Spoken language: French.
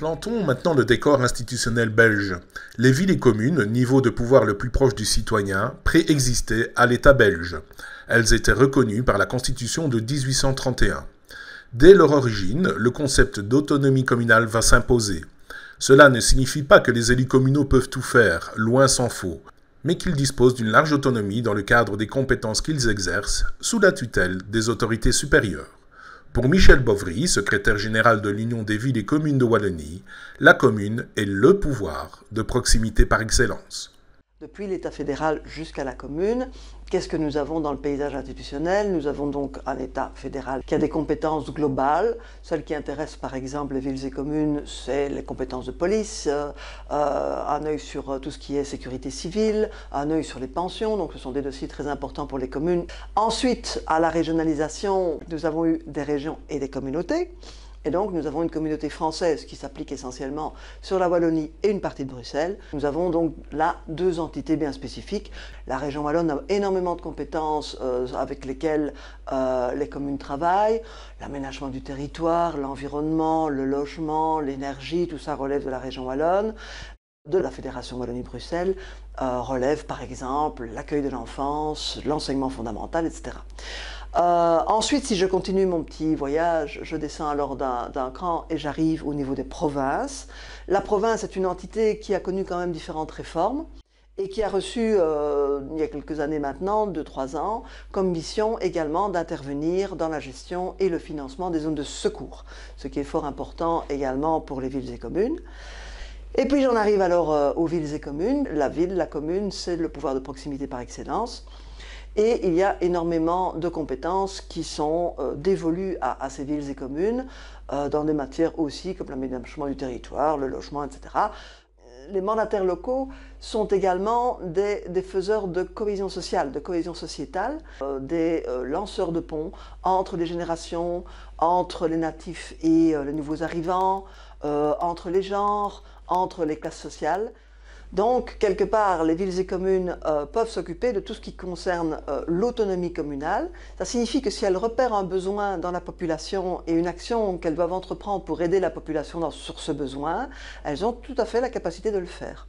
Plantons maintenant le décor institutionnel belge. Les villes et communes, niveau de pouvoir le plus proche du citoyen, préexistaient à l'État belge. Elles étaient reconnues par la Constitution de 1831. Dès leur origine, le concept d'autonomie communale va s'imposer. Cela ne signifie pas que les élus communaux peuvent tout faire, loin s'en faut, mais qu'ils disposent d'une large autonomie dans le cadre des compétences qu'ils exercent, sous la tutelle des autorités supérieures. Pour Michel Bovry, secrétaire général de l'Union des villes et communes de Wallonie, la commune est le pouvoir de proximité par excellence. Depuis l'État fédéral jusqu'à la commune, qu'est-ce que nous avons dans le paysage institutionnel? Nous avons donc un État fédéral qui a des compétences globales. Celles qui intéressent par exemple les villes et communes, c'est les compétences de police, un œil sur tout ce qui est sécurité civile, un œil sur les pensions, donc ce sont des dossiers très importants pour les communes. Ensuite, à la régionalisation, nous avons eu des régions et des communautés. Et donc nous avons une communauté française qui s'applique essentiellement sur la Wallonie et une partie de Bruxelles. Nous avons donc là deux entités bien spécifiques. La région wallonne a énormément de compétences avec lesquelles les communes travaillent. L'aménagement du territoire, l'environnement, le logement, l'énergie, tout ça relève de la région wallonne. De la Fédération Wallonie-Bruxelles relève par exemple l'accueil de l'enfance, l'enseignement fondamental, etc. Ensuite, si je continue mon petit voyage, je descends alors d'un cran et j'arrive au niveau des provinces. La province est une entité qui a connu quand même différentes réformes et qui a reçu, il y a quelques années maintenant, 2-3 ans, comme mission également d'intervenir dans la gestion et le financement des zones de secours, ce qui est fort important également pour les villes et communes. Et puis j'en arrive alors aux villes et communes. La ville, la commune, c'est le pouvoir de proximité par excellence. Et il y a énormément de compétences qui sont dévolues à ces villes et communes, dans des matières aussi comme l'aménagement du territoire, le logement, etc. Les mandataires locaux sont également des faiseurs de cohésion sociale, de cohésion sociétale, des lanceurs de ponts entre les générations, entre les natifs et les nouveaux arrivants, entre les genres, entre les classes sociales. Donc, quelque part, les villes et communes peuvent s'occuper de tout ce qui concerne l'autonomie communale. Ça signifie que si elles repèrent un besoin dans la population et une action qu'elles doivent entreprendre pour aider la population sur ce besoin, elles ont tout à fait la capacité de le faire.